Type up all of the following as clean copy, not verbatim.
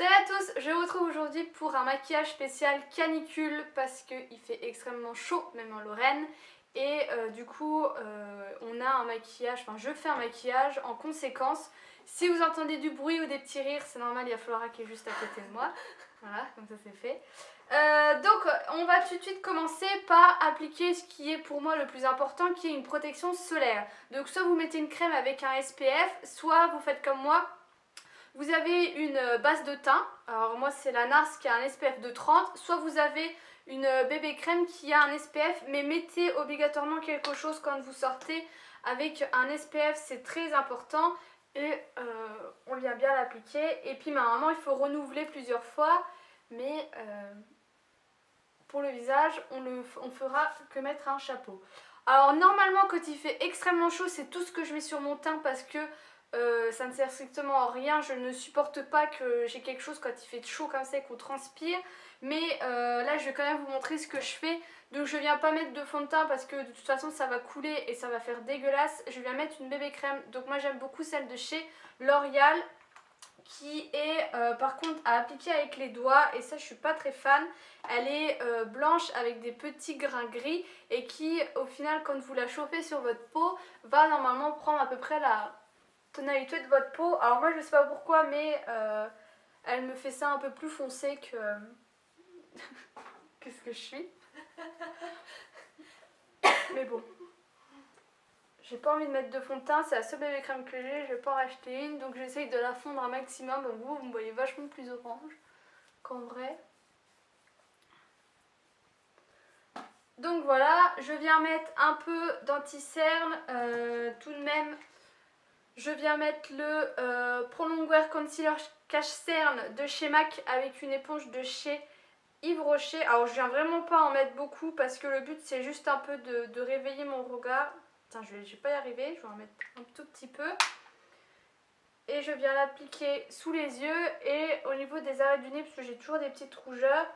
Salut à tous, je vous retrouve aujourd'hui pour un maquillage spécial canicule parce qu'il fait extrêmement chaud, même en Lorraine. Et du coup, on a un maquillage, enfin je fais un maquillage en conséquence. Si vous entendez du bruit ou des petits rires, c'est normal, il y a Flora qui est juste à côté de moi. Voilà, comme ça c'est fait. Donc on va tout de suite commencer par appliquer ce qui est pour moi le plus important, qui est une protection solaire. Donc soit vous mettez une crème avec un SPF, soit vous faites comme moi. Vous avez une base de teint, alors moi c'est la NARS qui a un SPF de 30, soit vous avez une bébé crème qui a un SPF, mais mettez obligatoirement quelque chose quand vous sortez avec un SPF, c'est très important et on vient bien l'appliquer. Et puis normalement il faut renouveler plusieurs fois, mais pour le visage on fera que mettre un chapeau. Alors normalement quand il fait extrêmement chaud, c'est tout ce que je mets sur mon teint parce que ça ne sert strictement à rien, je ne supporte pas que j'ai quelque chose quand il fait chaud comme ça et qu'on transpire. Mais là je vais quand même vous montrer ce que je fais. Donc je viens pas mettre de fond de teint parce que de toute façon ça va couler et ça va faire dégueulasse. Je viens mettre une bébé crème, donc moi j'aime beaucoup celle de chez L'Oréal, qui est par contre à appliquer avec les doigts, et ça je suis pas très fan. Elle est blanche avec des petits grains gris et qui au final quand vous la chauffez sur votre peau va normalement prendre à peu près la tonalité de votre peau. Alors moi je sais pas pourquoi, mais elle me fait ça un peu plus foncé que que ce que je suis. Mais bon, j'ai pas envie de mettre de fond de teint, c'est la seule bébé crème que j'ai, je vais pas en racheter une, donc j'essaye de la fondre un maximum. Donc vous me voyez vachement plus orange qu'en vrai. Donc voilà, je viens mettre un peu d'anti-cerne, tout de même. Je viens mettre le Prolongwear Concealer Cache Cerne de chez MAC avec une éponge de chez Yves Rocher. Alors je viens vraiment pas en mettre beaucoup parce que le but c'est juste un peu de réveiller mon regard. Putain, je vais pas y arriver, je vais en mettre un tout petit peu. Et je viens l'appliquer sous les yeux et au niveau des arêtes du nez parce que j'ai toujours des petites rougeurs.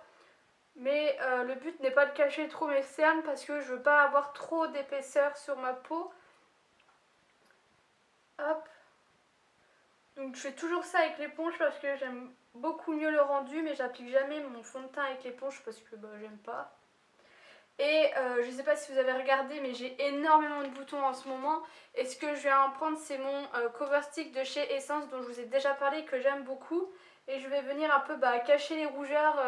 Mais le but n'est pas de cacher trop mes cernes parce que je veux pas avoir trop d'épaisseur sur ma peau. Hop. Donc je fais toujours ça avec l'éponge parce que j'aime beaucoup mieux le rendu, mais j'applique jamais mon fond de teint avec l'éponge parce que j'aime pas. Et je sais pas si vous avez regardé, mais j'ai énormément de boutons en ce moment. Et ce que je viens en prendre, c'est mon cover stick de chez Essence dont je vous ai déjà parlé, que j'aime beaucoup. Et je vais venir un peu cacher les rougeurs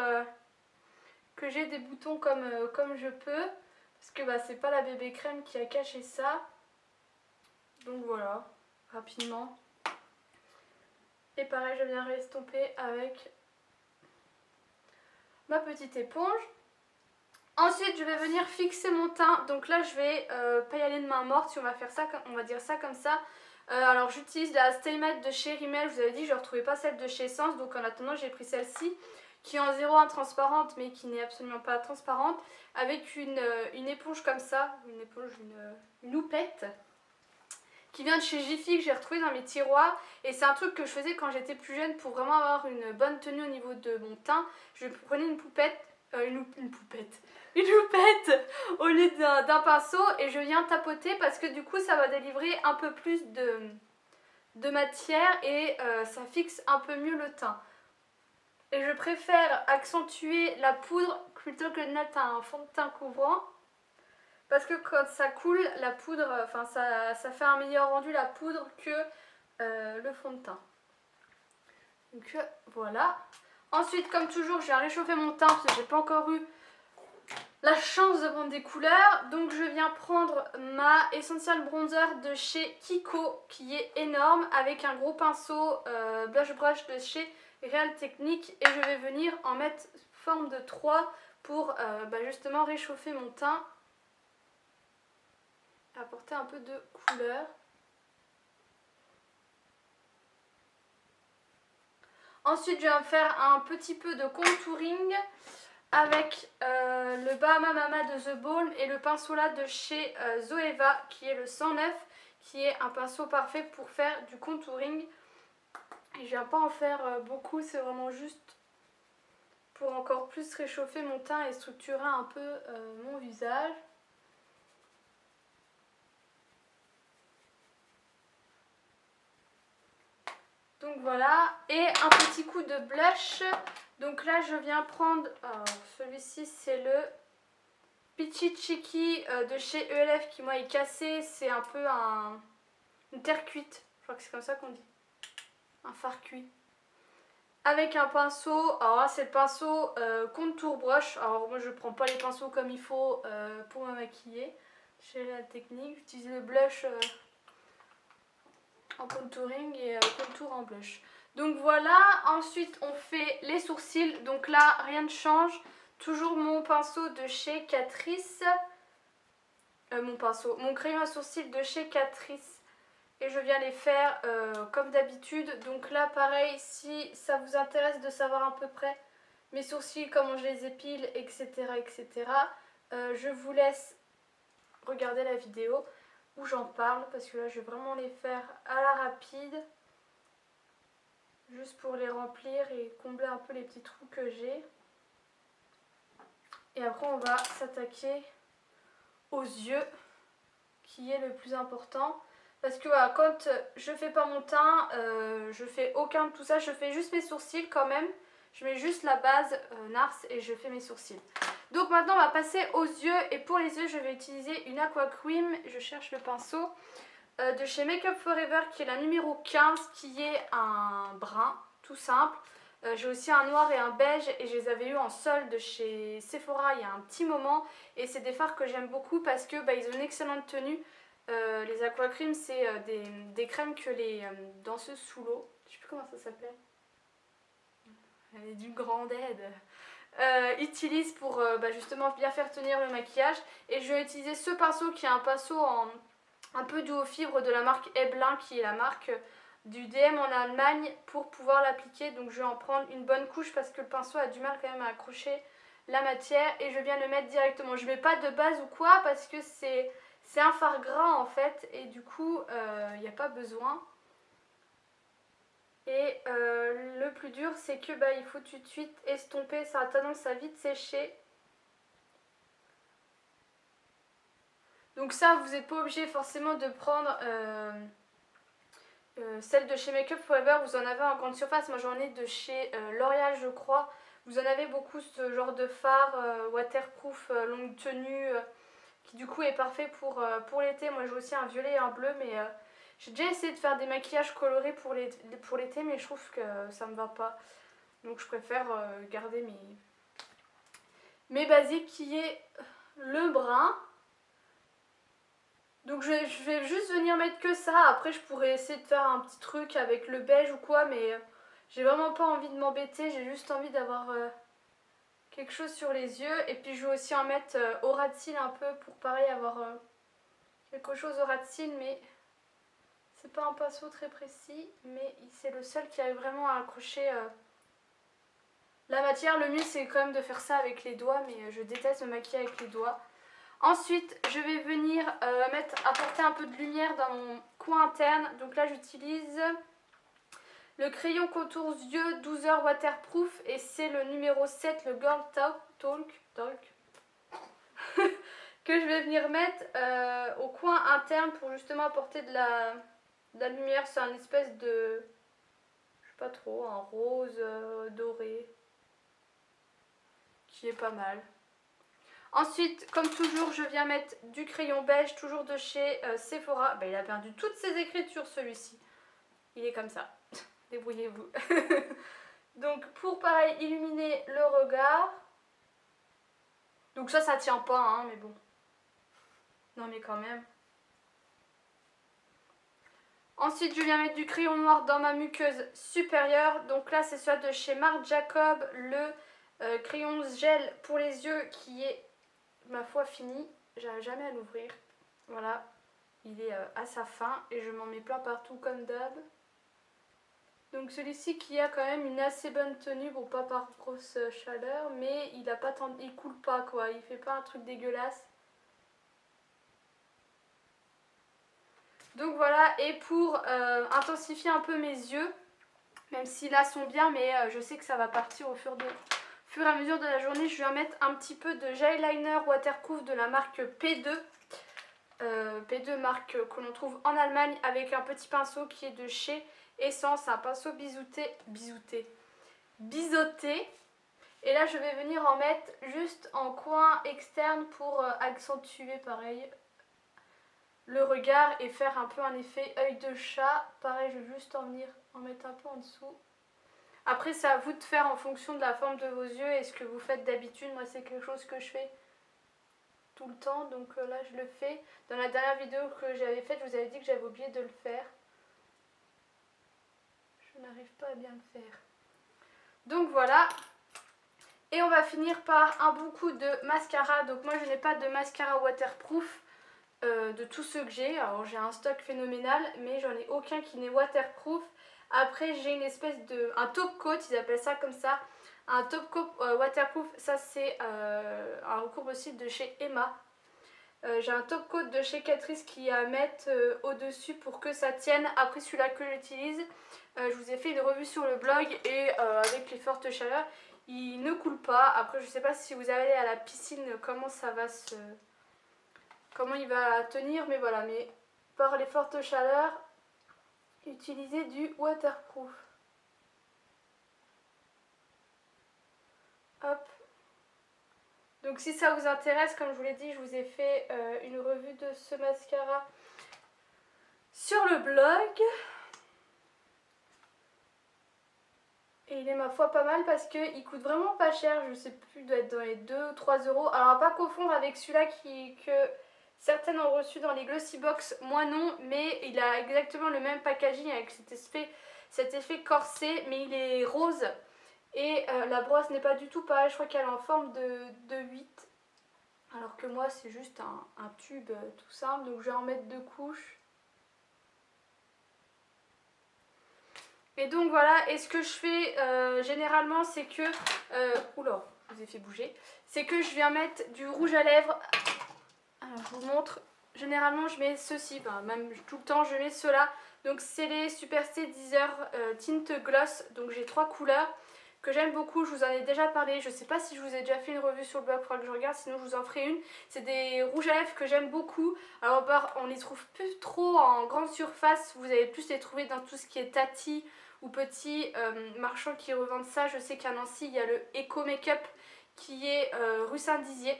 que j'ai des boutons comme je peux. Parce que c'est pas la bébé crème qui a caché ça. Donc voilà, rapidement. Et pareil, je viens restomper avec ma petite éponge. Ensuite, je vais venir fixer mon teint. Donc là, je vais pas y aller de main morte. Si on va faire ça, on va dire ça comme ça. Alors j'utilise la Stay Matte de chez Rimmel. Je vous avais dit que je ne retrouvais pas celle de chez Essence. Donc en attendant, j'ai pris celle-ci qui est en 0,1 transparente, mais qui n'est absolument pas transparente. Avec une éponge comme ça. Une éponge, une houppette. Qui vient de chez Jiffy, que j'ai retrouvé dans mes tiroirs. Et c'est un truc que je faisais quand j'étais plus jeune pour vraiment avoir une bonne tenue au niveau de mon teint. Je prenais une poupette. Une houppette au lieu d'un pinceau et je viens tapoter parce que du coup ça va délivrer un peu plus de matière et ça fixe un peu mieux le teint. Et je préfère accentuer la poudre plutôt que de mettre un fond de teint couvrant parce que quand ça coule, la poudre, ça fait un meilleur rendu la poudre que le fond de teint. Donc voilà. Ensuite, comme toujours, je viens réchauffer mon teint parce que j'ai pas encore eu la chance de prendre des couleurs. Donc je viens prendre ma Essential Bronzer de chez Kiko qui est énorme avec un gros pinceau blush brush de chez Real Technique et je vais venir en mettre forme de 3 pour justement réchauffer mon teint, apporter un peu de couleur. Ensuite je vais faire un petit peu de contouring avec le Bahama Mama de The Balm et le pinceau là de chez Zoeva qui est le 109, qui est un pinceau parfait pour faire du contouring. Et je viens pas en faire beaucoup, c'est vraiment juste pour encore plus réchauffer mon teint et structurer un peu mon visage. Donc voilà, et un petit coup de blush. Donc là je viens prendre, alors celui-ci c'est le Peachy Cheeky de chez ELF qui moi est cassé. C'est un peu une terre cuite, je crois que c'est comme ça qu'on dit, un fard cuit. Avec un pinceau, alors là c'est le pinceau contour brush. Alors moi je prends pas les pinceaux comme il faut pour me maquiller. J'ai la technique, j'utilise le blush en contouring et contour en blush. Donc voilà, ensuite on fait les sourcils. Donc là rien ne change, toujours mon pinceau de chez Catrice. Mon crayon à sourcils de chez Catrice. Et je viens les faire comme d'habitude. Donc là pareil, si ça vous intéresse de savoir à peu près mes sourcils, comment je les épile, etc. etc. Je vous laisse regarder la vidéo où j'en parle. Parce que là je vais vraiment les faire à la rapide. Juste pour les remplir et combler un peu les petits trous que j'ai. Et après on va s'attaquer aux yeux, qui est le plus important. Parce que voilà, quand je fais pas mon teint, je fais aucun de tout ça, je fais juste mes sourcils quand même. Je mets juste la base NARS et je fais mes sourcils. Donc maintenant on va passer aux yeux. Et pour les yeux je vais utiliser une Aqua Cream, je cherche le pinceau, de chez Make Up Forever qui est la numéro 15, qui est un brun tout simple. J'ai aussi un noir et un beige et je les avais eu en solde chez Sephora il y a un petit moment. Et c'est des fards que j'aime beaucoup parce que ils ont une excellente tenue. Les Aqua Cream c'est des crèmes que les danseuses sous l'eau, je sais plus comment ça s'appelle, elle est d'une grande aide, utilisent pour justement bien faire tenir le maquillage. Et je vais utiliser ce pinceau qui est un pinceau un peu duo fibre de la marque Ebelin, qui est la marque du DM en Allemagne, pour pouvoir l'appliquer. Donc je vais en prendre une bonne couche parce que le pinceau a du mal quand même à accrocher la matière. Et je viens le mettre directement, je mets pas de base ou quoi parce que c'est un fard gras en fait. Et du coup il n'y a pas besoin. Et le plus dur c'est que il faut tout de suite estomper, ça a tendance à vite sécher. Donc ça vous n'êtes pas obligé forcément de prendre celle de chez Make Up Forever, vous en avez en grande surface. Moi j'en ai de chez L'Oréal je crois. Vous en avez beaucoup ce genre de fard waterproof longue tenue qui du coup est parfait pour l'été. Moi j'ai aussi un violet et un bleu, mais j'ai déjà essayé de faire des maquillages colorés pour l'été, mais je trouve que ça me va pas. Donc je préfère garder mes basiques, qui est le brun. Donc je vais juste venir mettre que ça. Après je pourrais essayer de faire un petit truc avec le beige ou quoi, mais j'ai vraiment pas envie de m'embêter. J'ai juste envie d'avoir quelque chose sur les yeux. Et puis je vais aussi en mettre au ras de cils un peu pour pareil avoir quelque chose au ras de cils, mais c'est pas un pinceau très précis, mais c'est le seul qui arrive vraiment à accrocher la matière. Le mieux c'est quand même de faire ça avec les doigts, mais je déteste me maquiller avec les doigts. Ensuite je vais venir apporter un peu de lumière dans mon coin interne. Donc là j'utilise le crayon contour yeux 12h waterproof et c'est le numéro 7, le Girl Talk que je vais venir mettre au coin interne pour justement apporter de la lumière. C'est un espèce de, je sais pas trop, un rose doré qui est pas mal. Ensuite, comme toujours, je viens mettre du crayon beige, toujours de chez Sephora. Il a perdu toutes ses écritures celui-ci. Il est comme ça. Débrouillez-vous. Donc pour pareil illuminer le regard. Donc ça tient pas, hein, mais bon. Non mais quand même. Ensuite je viens mettre du crayon noir dans ma muqueuse supérieure. Donc là c'est celui de chez Marc Jacob, le crayon gel pour les yeux qui est ma foi fini. J'arrive jamais à l'ouvrir. Voilà, il est à sa fin et je m'en mets plein partout comme d'hab. Donc celui-ci qui a quand même une assez bonne tenue, bon pas par grosse chaleur, mais il coule pas quoi, il fait pas un truc dégueulasse. Donc voilà, et pour intensifier un peu mes yeux, même si là sont bien, mais je sais que ça va partir au fur et à mesure de la journée, je vais mettre un petit peu de gel liner waterproof de la marque P2. P2 marque que l'on trouve en Allemagne, avec un petit pinceau qui est de chez essence, un pinceau biseauté. Et là je vais venir en mettre juste en coin externe pour accentuer pareil le regard et faire un peu un effet œil de chat. Pareil, je vais juste en venir en mettre un peu en dessous. Après c'est à vous de faire en fonction de la forme de vos yeux et ce que vous faites d'habitude. Moi c'est quelque chose que je fais tout le temps, donc là je le fais. Dans la dernière vidéo que j'avais faite, je vous avais dit que j'avais oublié de le faire. Je n'arrive pas à bien le faire. Donc voilà. Et on va finir par un bon coup de mascara. Donc moi je n'ai pas de mascara waterproof de tous ceux que j'ai. Alors j'ai un stock phénoménal, mais j'en ai aucun qui n'est waterproof. Après j'ai une espèce de... un top coat, ils appellent ça comme ça. Un top coat waterproof, ça c'est un recours possible de chez Emma. J'ai un top coat de chez Catrice qui est à mettre au-dessus pour que ça tienne. Après celui-là que j'utilise, je vous ai fait une revue sur le blog et avec les fortes chaleurs, il ne coule pas. Après je sais pas si vous allez à la piscine comment ça va comment il va tenir, mais voilà. Mais par les fortes chaleurs, utilisez du waterproof. Hop. Donc si ça vous intéresse, comme je vous l'ai dit, je vous ai fait une revue de ce mascara sur le blog. Et il est ma foi pas mal parce qu'il coûte vraiment pas cher, je sais plus, doit être dans les 2-3 euros. Alors à pas confondre avec celui-là que certaines ont reçu dans les Glossy Box, moi non, mais il a exactement le même packaging avec cet effet corset, mais il est rose. Et la brosse n'est pas du tout pareil, je crois qu'elle est en forme de 8. Alors que moi c'est juste un tube tout simple, donc je vais en mettre 2 couches. Et donc voilà, et ce que je fais généralement c'est que... oula, je vous ai fait bouger. C'est que je viens mettre du rouge à lèvres. Alors je vous montre. Généralement je mets ceci, même tout le temps je mets cela. Donc c'est les Super C Deezer Tint Gloss. Donc j'ai 3 couleurs que j'aime beaucoup, je vous en ai déjà parlé. Je sais pas si je vous ai déjà fait une revue sur le blog, il faudra que je regarde, sinon je vous en ferai une. C'est des rouges à lèvres que j'aime beaucoup. Alors on les trouve plus trop en grande surface, vous allez plus les trouver dans tout ce qui est Tati ou petits marchands qui revendent ça. Je sais qu'à Nancy il y a le Eco Makeup qui est rue Saint-Dizier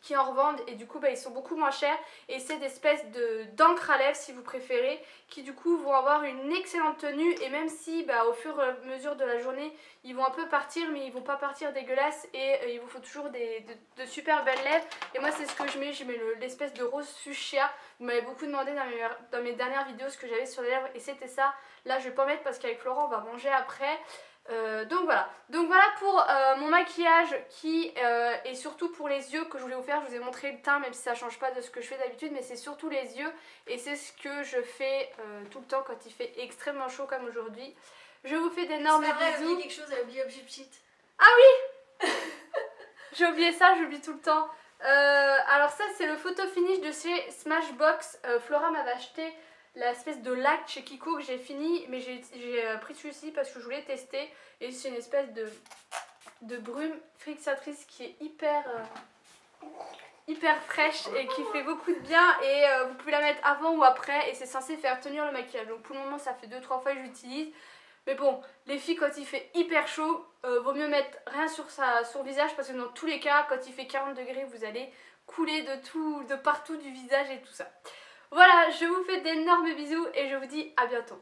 qui en revendent et du coup ils sont beaucoup moins chers et c'est des espèces d'encre à lèvres si vous préférez qui du coup vont avoir une excellente tenue et même si au fur et à mesure de la journée ils vont un peu partir mais ils vont pas partir dégueulasses et il vous faut toujours de super belles lèvres et moi c'est ce que je mets l'espèce de rose fuchsia. Vous m'avez beaucoup demandé dans mes dernières vidéos ce que j'avais sur les lèvres et c'était ça. Là je vais pas en mettre parce qu'avec Florent on va manger après. Donc voilà pour mon maquillage qui est surtout pour les yeux que je voulais vous faire. Je vous ai montré le teint même si ça change pas de ce que je fais d'habitude, mais c'est surtout les yeux et c'est ce que je fais tout le temps quand il fait extrêmement chaud comme aujourd'hui. Je vous fais d'énormes bisous. Elle a oublié quelque chose, elle a oublié Objet Petite. Ah oui. J'ai oublié ça, j'oublie tout le temps. Alors ça c'est le photo finish de chez Smashbox. Flora m'avait acheté l'espèce de lac chez Kiko que j'ai fini, mais j'ai pris celui-ci parce que je voulais tester et c'est une espèce de brume fixatrice qui est hyper fraîche et qui fait beaucoup de bien et vous pouvez la mettre avant ou après et c'est censé faire tenir le maquillage. Donc pour le moment ça fait 2-3 fois que j'utilise. Mais bon, les filles quand il fait hyper chaud, vaut mieux mettre rien sur son visage parce que dans tous les cas, quand il fait 40 degrés, vous allez couler de partout du visage et tout ça. Voilà, je vous fais d'énormes bisous et je vous dis à bientôt.